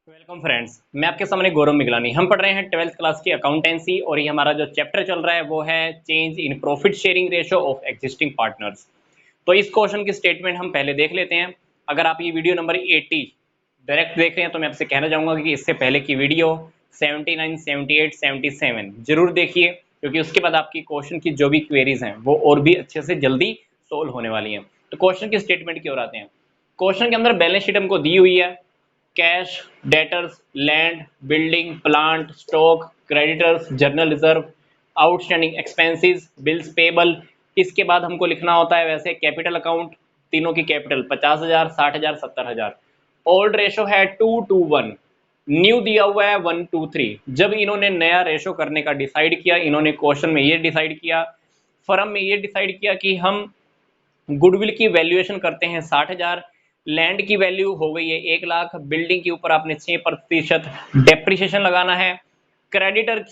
Welcome friends, मैं आपके सामने गौरव मिगलानी। हम पढ़ रहे हैं 12th क्लास की अकाउंटेंसी और ये हमारा जो चैप्टर चल रहा है वो है change in profit sharing ratio of existing partners. तो इस क्वेश्चन की स्टेटमेंट हम पहले देख लेते हैं। अगर आप ये वीडियो नंबर 80 डायरेक्ट देख रहे हैं तो मैं आपसे कहना चाहूँगा कि इससे पहले की वीडियो 79, 78, 77 जरूर देखिए, क्योंकि उसके बाद आपकी क्वेश्चन की जो भी क्वेरीज हैं वो और भी अच्छे से जल्दी सोल्व होने वाली हैं। तो क्वेश्चन की स्टेटमेंट की ओर आते हैं। क्वेश्चन के अंदर बैलेंस शीट हमको दी हुई है। Cash, debtors, land, building, plant, stock, creditors, journal reserve, outstanding expenses, bills payable. इसके बाद हमको लिखना होता है वैसे कैपिटल अकाउंट। तीनों की कैपिटल 50,000, 60,000, 70,000। ओल्ड रेशो है 2:1। न्यू दिया हुआ है 1:3। जब इन्होंने नया रेशो करने का डिसाइड किया, इन्होंने क्वेश्चन में ये डिसाइड किया, फर्म में ये डिसाइड किया कि हम गुडविल की वैल्यूएशन करते हैं 60,000। लैंड की वैल्यू हो गई है 1,00,000। बिल्डिंग के ऊपर आपने 6% डेप्रिसिएशन लगाना है। क्रेडिटर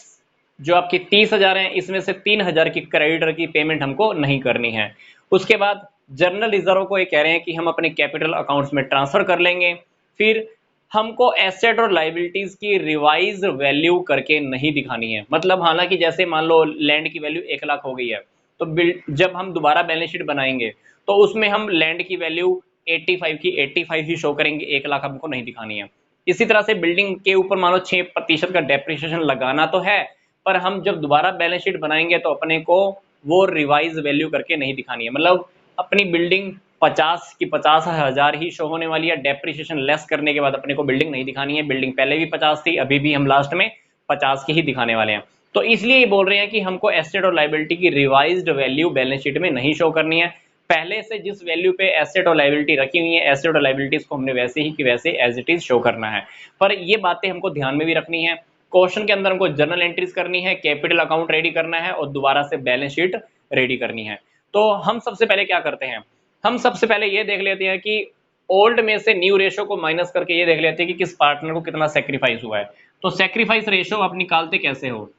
जो आपकी 30,000 है, इसमें से 3,000 की क्रेडिटर की पेमेंट हमको नहीं करनी है। उसके बाद जर्नल रिजर्व को ये कह रहे हैं कि हम अपने कैपिटल अकाउंट्स में ट्रांसफर कर लेंगे। फिर हमको एसेट और लाइबिलिटीज की रिवाइज वैल्यू करके नहीं दिखानी है। मतलब हालांकि जैसे मान लो लैंड की वैल्यू 1,00,000 हो गई है, तो जब हम दोबारा बैलेंस शीट बनाएंगे तो उसमें हम लैंड की वैल्यू 85 की 85 ही शो करेंगे, 1,00,000 हमको नहीं दिखानी है। इसी तरह से बिल्डिंग के ऊपर मान लो 6% का डेप्रिसिएशन लगाना तो है, पर हम जब दोबारा बैलेंस शीट बनाएंगे तो अपने को वो रिवाइज वैल्यू करके नहीं दिखानी है। मतलब अपनी बिल्डिंग 50 की 50,000 ही शो होने वाली है। डेप्रिसिएशन लेस करने के बाद अपने को बिल्डिंग नहीं दिखानी है। बिल्डिंग पहले भी 50 थी, अभी भी हम लास्ट में 50 की ही दिखाने वाले हैं। तो इसलिए ये बोल रहे हैं कि हमको एसेट और लाइबिलिटी की रिवाइज्ड वैल्यू बैलेंस शीट में नहीं शो करनी है। पहले से जिस वैल्यू पे एसेट और लाइबिलिटी रखी हुई है, एसेट और लाइबिलिटीज को हमने वैसे ही कि वैसे एज इट इज शो करना है। पर ये बातें हमको ध्यान में भी रखनी है। क्वेश्चन के अंदर हमको जर्नल एंट्रीज करनी है, कैपिटल अकाउंट रेडी करना है और दोबारा से बैलेंस शीट रेडी करनी है। तो हम सबसे पहले क्या करते हैं, हम सबसे पहले ये देख लेते हैं कि ओल्ड में से न्यू रेशो को माइनस करके ये देख लेते हैं कि किस पार्टनर को कितना सेक्रीफाइस हुआ है। तो सेक्रीफाइस रेशो आप निकालते कैसे हो,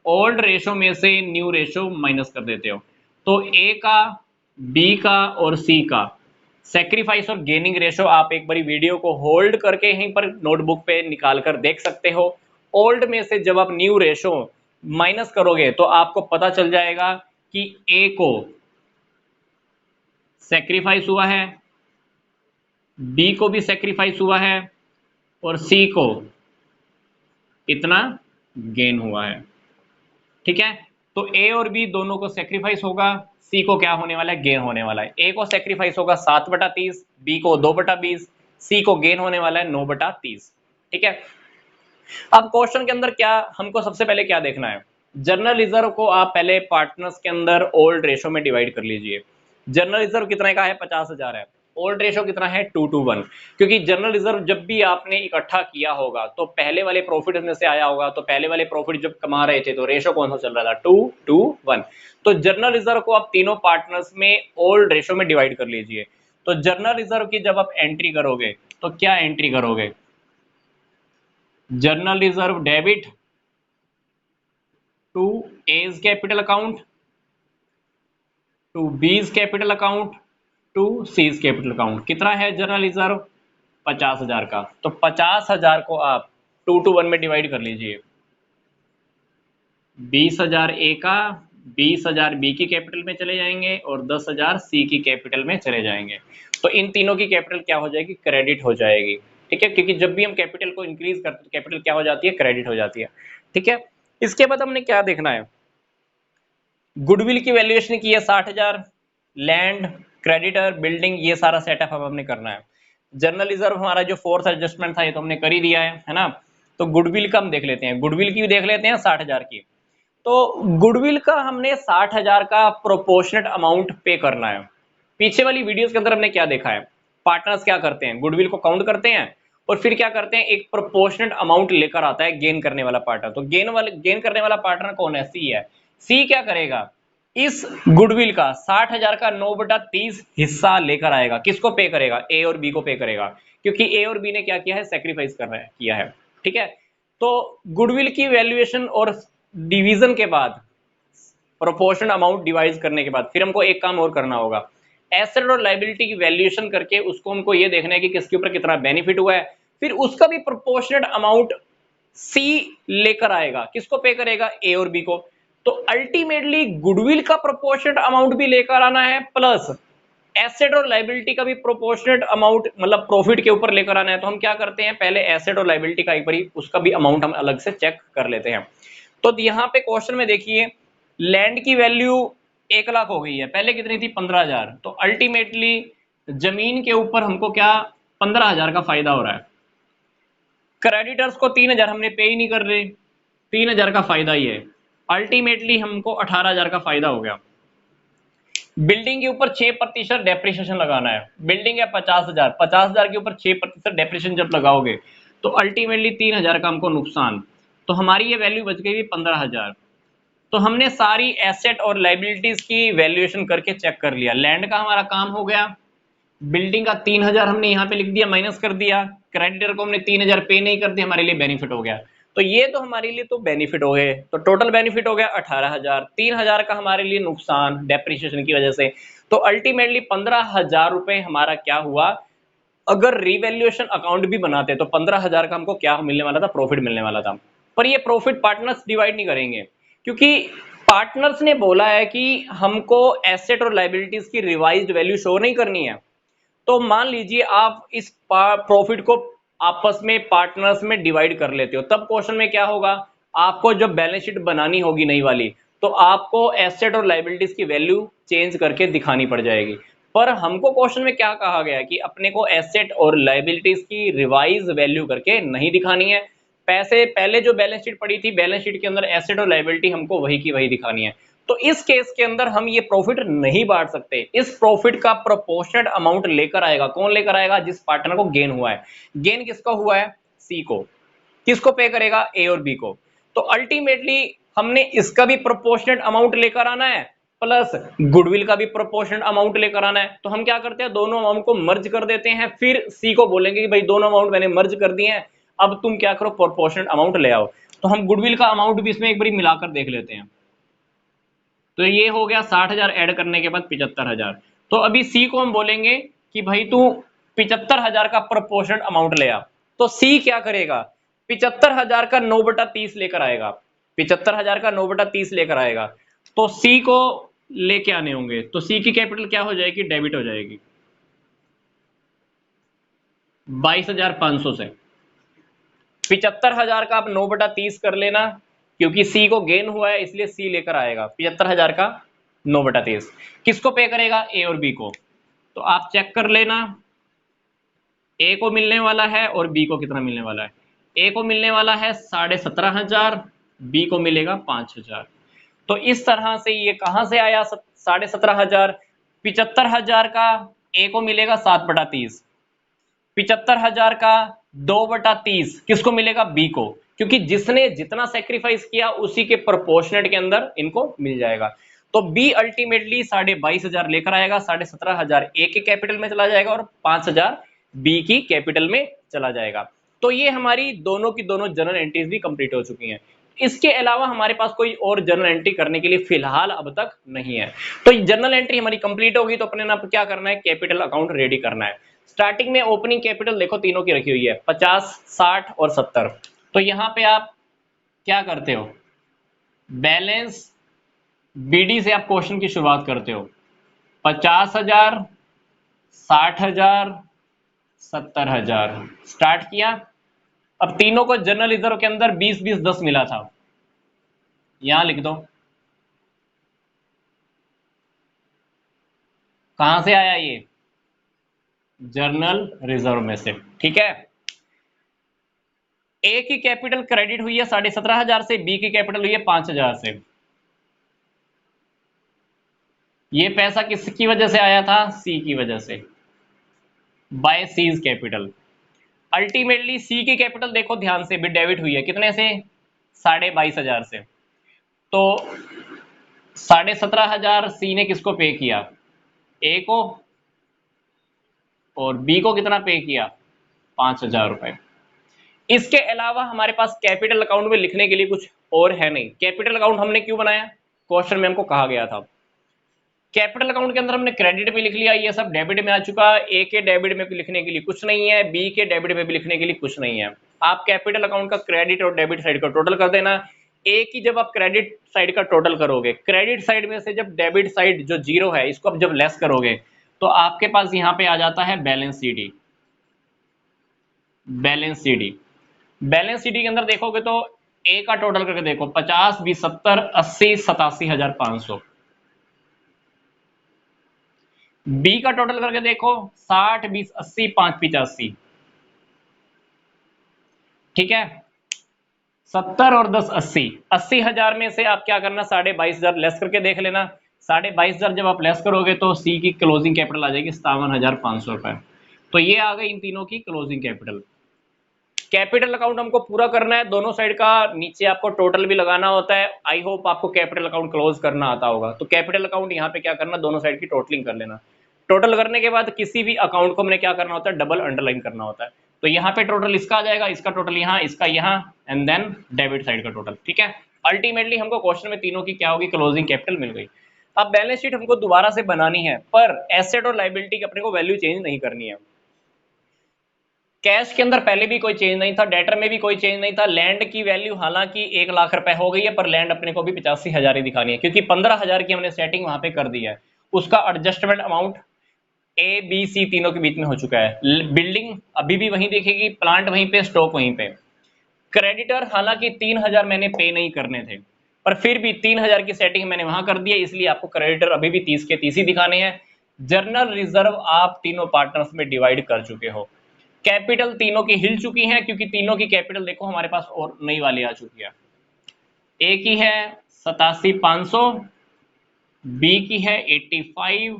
ओल्ड रेशो में से न्यू रेशो माइनस कर देते हो। तो ए का, बी का और सी का सेक्रीफाइस और गेनिंग रेशो आप एक बारी वीडियो को होल्ड करके यहीं पर नोटबुक पे निकाल कर देख सकते हो। ओल्ड में से जब आप न्यू रेशो माइनस करोगे तो आपको पता चल जाएगा कि ए को सेक्रीफाइस हुआ है, बी को भी सेक्रीफाइस हुआ है और सी को इतना गेन हुआ है। ठीक है, तो ए और बी दोनों को सेक्रीफाइस होगा, सी को क्या होने वाला है, गेन होने वाला है। ए को सेक्रीफाइस होगा 7/30, बी को 2/20, सी को गेन होने वाला है 9/30। ठीक है, अब क्वेश्चन के अंदर क्या हमको सबसे पहले क्या देखना है, जर्नल रिजर्व को आप पहले पार्टनर्स के अंदर ओल्ड रेशो में डिवाइड कर लीजिए। जर्नल रिजर्व कितने का है, 50,000 है। ओल्ड रेशो कितना है, 2:1। क्योंकि जर्नल रिजर्व जब भी आपने इकट्ठा किया होगा तो पहले वाले प्रॉफिट में से आया होगा, तो पहले वाले प्रॉफिट जब कमा रहे थे तो रेशो कौन सा चल रहा था, 2:1। तो जर्नल रिजर्व को आप तीनों पार्टनर्स में ओल्ड रेशो में डिवाइड कर लीजिए। तो जर्नल रिजर्व की जब आप एंट्री करोगे तो क्या एंट्री करोगे, journal reserve debit to A's capital account, to B's capital account, to C's capital account. कितना है जर्नल रिजर्व, 50,000 का। तो 50,000 को आप 2:1 में डिवाइड कर लीजिए। 20,000 ए का, 20,000 बी की कैपिटल में चले जाएंगे और 10,000 सी की कैपिटल में चले जाएंगे। तो इन तीनों की कैपिटल क्या हो जाएगी, क्रेडिट हो जाएगी। ठीक है, क्योंकि जब भी हम कैपिटल को इंक्रीज करते हैं तो कैपिटल क्या हो जाती है, क्रेडिट हो जाती है। ठीक है, इसके बाद हमने क्या देखना है, गुडविल की वैल्यूएशन की है 60,000, लैंड, क्रेडिटर, बिल्डिंग, ये सारा सेटअप अब हमने करना है। जर्नल रिजर्व हमारा जो फोर्थ एडजस्टमेंट था ये तो हमने कर ही दिया है ना। तो गुडविल का हम देख लेते हैं, गुडविल की भी देख लेते हैं 60,000 की। तो गुडविल का हमने 60,000 का प्रोपोर्शनेट अमाउंट पे करना है। पीछे वाली वीडियोस के अंदर हमने क्या देखा है, पार्टनर्स क्या करते हैं, गुडविल को काउंट करते हैं और फिर क्या करते हैं, एक प्रोपोर्शनेट अमाउंट लेकर आता है गेन करने वाला पार्टनर। तो गेन करने वाला पार्टनर कौन है, सी है। सी क्या करेगा, इस गुडविल का 60,000 का 9/30 हिस्सा लेकर आएगा। किसको पे करेगा, ए और बी को पे करेगा, क्योंकि ए और बी ने क्या किया है, सेक्रीफाइस कर रहा है, किया है। ठीक है, तो गुडविल की वैल्यूएशन और डिवीजन के बाद, प्रोपोर्शनल अमाउंट डिवाइड करने के बाद फिर हमको एक काम और करना होगा, एसेट और लायबिलिटी की वैल्यूएशन करके उसको हमको ये देखना है कि किसके ऊपर कितना बेनिफिट हुआ है। फिर उसका भी प्रोपोर्शनेट अमाउंट सी लेकर आएगा। किसको पे करेगा? ए और बी को। तो अल्टीमेटली गुडविल का प्रोपोर्शनेट अमाउंट भी लेकर आना है, प्लस एसेट और लाइबिलिटी का भी प्रोपोर्शनेट अमाउंट मतलब प्रॉफिट के ऊपर लेकर आना है। तो हम क्या करते हैं, पहले एसेट और लाइबिलिटी का एक बार उसका भी अमाउंट हम अलग से चेक कर लेते हैं। तो यहाँ पे क्वेश्चन में देखिए, लैंड की वैल्यू 1 लाख हो गई है, पहले कितनी थी? 15,000। तो अल्टीमेटली जमीन के ऊपर हमको क्या 15,000 का फायदा हो रहा है। क्रेडिटर्स को 3,000 हमने पे ही नहीं कर रहे, 3,000 का फायदा ही है। अल्टीमेटली हमको 18,000 का फायदा हो गया। बिल्डिंग के ऊपर 6% डेप्रिसिएशन लगाना है। बिल्डिंग है 50,000, 50,000 के ऊपर 6% डेप्रिसिएशन जब लगाओगे तो अल्टीमेटली 3,000 का हमको नुकसान। तो हमारी ये वैल्यू बच गई 15,000। तो हमने सारी एसेट और लाइबिलिटीज की वैल्यूएशन करके चेक कर लिया। लैंड का हमारा काम हो गया, बिल्डिंग का 3,000 हमने यहाँ पे लिख दिया, माइनस कर दिया। क्रेडिटर को हमने 3,000 पे नहीं कर दिया, हमारे लिए बेनिफिट हो गया। तो ये तो हमारे लिए तो बेनिफिट हो गए। तो टोटल बेनिफिट हो गया 18,000, 3,000 का हमारे लिए नुकसान डेप्रिसिएशन की वजह से। तो अल्टीमेटली 15,000 रुपए हमारा क्या हुआ। अगर रिवैल्यूएशन अकाउंट भी बनाते तो 15,000 का हमको क्या मिलने वाला था? प्रॉफिट मिलने वाला था। पर ये प्रॉफिट पार्टनर्स डिवाइड नहीं करेंगे, क्योंकि पार्टनर्स ने बोला है कि हमको एसेट और लाइबिलिटीज की रिवाइज्ड वैल्यू शो नहीं करनी है। तो मान लीजिए आप इस प्रॉफिट को आपस में पार्टनर्स में डिवाइड कर लेते हो, तब क्वेश्चन में क्या होगा, आपको जब बैलेंस शीट बनानी होगी नई वाली, तो आपको एसेट और लाइबिलिटीज की वैल्यू चेंज करके दिखानी पड़ जाएगी। पर हमको क्वेश्चन में क्या कहा गया कि अपने को एसेट और लाइबिलिटीज की रिवाइज वैल्यू करके नहीं दिखानी है। पैसे पहले जो बैलेंस शीट पड़ी थी, बैलेंस शीट के अंदर एसेट और लाइबिलिटी हमको वही की वही दिखानी है। तो इस केस के अंदर हम ये प्रॉफिट नहीं बांट सकते। इस प्रॉफिट का प्रोपोर्शनेट अमाउंट लेकर आएगा कौन? लेकर आएगा जिस पार्टनर को गेन हुआ है। गेन किसका हुआ है? सी को। किसको पे करेगा? ए और बी को। तो अल्टीमेटली हमने इसका भी प्रोपोर्शनेट अमाउंट लेकर आना है, प्लस गुडविल का भी प्रोपोर्शनेट अमाउंट लेकर आना है। तो हम क्या करते हैं, दोनों अमाउंट को मर्ज कर देते हैं। फिर सी को बोलेंगे कि भाई दोनों अमाउंट मैंने मर्ज कर दिए हैं, अब तुम क्या करो, प्रोपोर्शनेट अमाउंट ले आओ। तो हम गुडविल का अमाउंट भी इसमें एक बार मिलाकर देख लेते हैं। तो ये हो गया 60,000 ऐड करने के बाद 75,000। तो अभी सी को हम बोलेंगे कि भाई तू 75,000 का प्रोपोर्शनेट अमाउंट ले आ। तो सी क्या करेगा, 75,000 का 9/30 लेकर आएगा। 75,000 का 9/30 लेकर आएगा। तो सी को लेके आने होंगे। तो सी की कैपिटल क्या हो जाएगी? डेबिट हो जाएगी 22,500 से। 75,000 का आप 9/30 कर लेना, क्योंकि सी को गेन हुआ है इसलिए सी लेकर आएगा 75,000 का 9/30। किसको पे करेगा? ए और बी को। तो आप चेक कर लेना, ए को मिलने वाला है और बी को कितना मिलने वाला है। ए को मिलने वाला है 17,500, बी को मिलेगा 5,000। तो इस तरह से ये कहां से आया 17,500? 75,000 का ए को मिलेगा 7/30, 75,000 का 2/30 किसको मिलेगा? बी को, क्योंकि जिसने जितना सेक्रीफाइस किया उसी के प्रोपोर्शनेट के अंदर इनको मिल जाएगा। तो बी अल्टीमेटली 22,500 लेकर आएगा, 17,500 ए के कैपिटल में चला जाएगा और 5,000 बी की कैपिटल में चला जाएगा। तो ये हमारी दोनों की दोनों जर्नल एंट्रीज भी कंप्लीट हो चुकी हैं। इसके अलावा हमारे पास कोई और जर्नल एंट्री करने के लिए फिलहाल अब तक नहीं है। तो जर्नल एंट्री हमारी कंप्लीट होगी तो अपने ना क्या करना है, कैपिटल अकाउंट रेडी करना है। स्टार्टिंग में ओपनिंग कैपिटल देखो तीनों की रखी हुई है 50, 60 और 70। तो यहां पे आप क्या करते हो, बैलेंस बीडी से आप क्वेश्चन की शुरुआत करते हो। 50,000, 60,000, 70,000 स्टार्ट किया। अब तीनों को जनरल रिजर्व के अंदर 20, 20, 10 मिला था, यहां लिख दो। कहां से आया ये? जर्नल रिजर्व में से। ठीक है, ए की कैपिटल क्रेडिट हुई है 17,500 से, बी की कैपिटल हुई है 5,000 से। ये पैसा किसकी वजह से आया था? सी की वजह से, बाय सीज कैपिटल। अल्टीमेटली सी की कैपिटल देखो ध्यान से भी डेबिट हुई है, कितने से? 22,500 से। तो 17,500 सी ने किसको पे किया? ए को। और बी को कितना पे किया? 5,000 रुपए। इसके अलावा हमारे पास कैपिटल अकाउंट में लिखने के लिए कुछ और है नहीं। कैपिटल अकाउंट हमने क्यों बनाया? क्वेश्चन में हमको कहा गया था कैपिटल अकाउंट के अंदर हमने क्रेडिट भी लिख लिया, ये सब डेबिट में आ चुका। ए के डेबिट में भी लिखने के लिए कुछ नहीं है, बी के डेबिट में भी लिखने के लिए कुछ नहीं है। आप कैपिटल अकाउंट का क्रेडिट और डेबिट साइड का टोटल कर देना। ए की जब आप क्रेडिट साइड का टोटल करोगे, क्रेडिट साइड में से जब डेबिट साइड जो जीरो है इसको आप जब लेस करोगे तो आपके पास यहाँ पे आ जाता है balance CD. Balance CD, balance CD के अंदर देखोगे तो ए का टोटल करके देखो 50, 20, 70, 80, 87,500। बी का टोटल करके देखो 60, 20, 80, 5, 85। ठीक है, 70 और 10, 80। 80,000 में से आप क्या करना, 22,500 लेस करके देख लेना। 22,500 जब आप लेस करोगे तो सी की क्लोजिंग कैपिटल आ जाएगी 57,500 रुपए। तो ये आ गई इन तीनों की क्लोजिंग कैपिटल। कैपिटल अकाउंट हमको पूरा करना है दोनों साइड का, नीचे आपको टोटल भी लगाना होता है। आई होप आपको कैपिटल अकाउंट क्लोज करना आता होगा। तो कैपिटल अकाउंट यहाँ पे क्या करना, दोनों साइड की टोटलिंग कर लेना। टोटल करने के बाद किसी भी अकाउंट को हमने क्या करना होता है, डबल अंडरलाइन करना होता है। तो यहाँ पे टोटल इसका आ जाएगा, इसका टोटल यहाँ, इसका यहाँ, एंड देन डेबिट साइड का टोटल। ठीक है, अल्टीमेटली हमको क्वेश्चन में तीनों की क्या होगी, क्लोजिंग कैपिटल मिल गई। अब बैलेंस शीट हमको दोबारा से बनानी है, पर एसेट और लायबिलिटी की अपने को वैल्यू चेंज नहीं करनी है। कैश के अंदर पहले भी कोई चेंज नहीं था, डेटर में भी कोई चेंज नहीं था। लैंड की वैल्यू हालांकि 1,00,000 रुपए हो गई है, पर लैंड अपने को भी 85,000 ही दिखानी है, क्योंकि 15,000 की हमने सेटिंग वहां पे कर दी है। उसका adjustment amount A B C तीनों के बीच में हो चुका है। बिल्डिंग अभी भी वहीं देखेगी, प्लांट वहीं पे, स्टॉक वहीं पे। क्रेडिटर हालांकि 3,000 मैंने पे नहीं करने थे, पर फिर भी 3,000 की सेटिंग मैंने वहां कर दी है, इसलिए आपको क्रेडिटर अभी भी 30 के 30 ही दिखाने हैं। जर्नल रिजर्व आप तीनों पार्टनर्स में डिवाइड कर चुके हो। कैपिटल तीनों की हिल चुकी है, क्योंकि तीनों की कैपिटल देखो हमारे पास और नई वाली आ चुकी है। ए की है 87,500, बी की है 85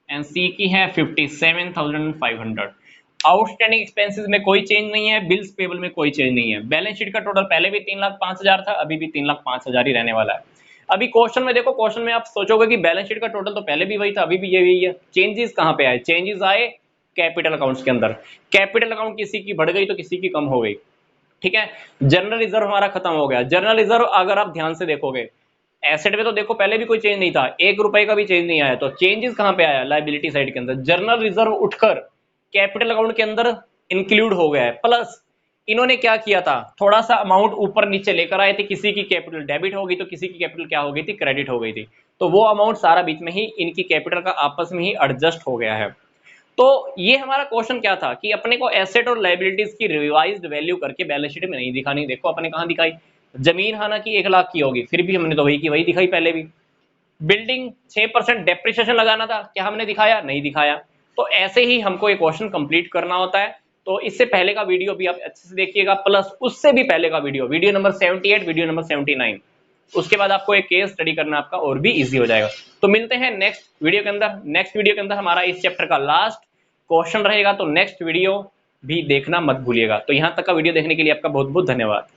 एंड सी की है 57,500। आउटस्टैंडिंग एक्सपेंसेस में कोई चेंज नहीं है, बिल्स पेबल में कोई चेंज नहीं है। बैलेंस शीट का टोटल पहले भी 3,05,000 था, अभी भी 3,05,000 ही रहने वाला है। अभी क्वेश्चन में देखो, क्वेश्चन में आप सोचोगे कि बैलेंस शीट का टोटल तो पहले भी वही था, अभी भी यही है। चेंजेस कहां पे आए, चेंजेस आए कैपिटल अकाउंट्स के अंदर। कैपिटल अकाउंट किसी की बढ़ गई तो किसी की कम हो गई। ठीक है, जनरल रिजर्व हमारा खत्म हो गया। जनरल रिजर्व अगर आप ध्यान से देखोगे, एसेट में तो देखो पहले भी कोई चेंज नहीं था, 1 रुपए का भी चेंज नहीं आया। तो चेंजेस कहां पे आया, लायबिलिटी साइड के अंदर। जनरल रिजर्व उठकर कैपिटल अकाउंट के अंदर इंक्लूड हो गया है। प्लस इन्होंने क्या किया था, थोड़ा सा अमाउंट ऊपर नीचे लेकर आए थे, किसी की कैपिटल डेबिट हो गई तो किसी की कैपिटल क्या हो गई थी, क्रेडिट हो गई थी। तो वो अमाउंट सारा बीच में ही इनकी कैपिटल का आपस में ही एडजस्ट हो गया है। तो ये हमारा क्वेश्चन क्या था कि अपने को एसेट और लायबिलिटीज की रिवाइज्ड वैल्यू करके बैलेंस शीट में नहीं दिखानी। देखो अपने कहां दिखाई, जमीन हालांकि 1,00,000 की होगी, फिर भी हमने तो वही की वही दिखाई पहले भी। बिल्डिंग 6% डेप्रिसिएशन लगाना था, क्या हमने दिखाया, नहीं दिखाया। तो ऐसे ही हमको ये क्वेश्चन कंप्लीट करना होता है। तो इससे पहले का वीडियो भी आप अच्छे से देखिएगा, प्लस उससे भी पहले का video, video number 78, video number 79। उसके बाद आपको एक केस स्टडी करना आपका और भी इजी हो जाएगा। तो मिलते हैं नेक्स्ट वीडियो के अंदर। नेक्स्ट वीडियो के अंदर हमारा इस चैप्टर का लास्ट क्वेश्चन रहेगा, तो नेक्स्ट वीडियो भी देखना मत भूलिएगा। तो यहां तक का वीडियो देखने के लिए आपका बहुत बहुत धन्यवाद।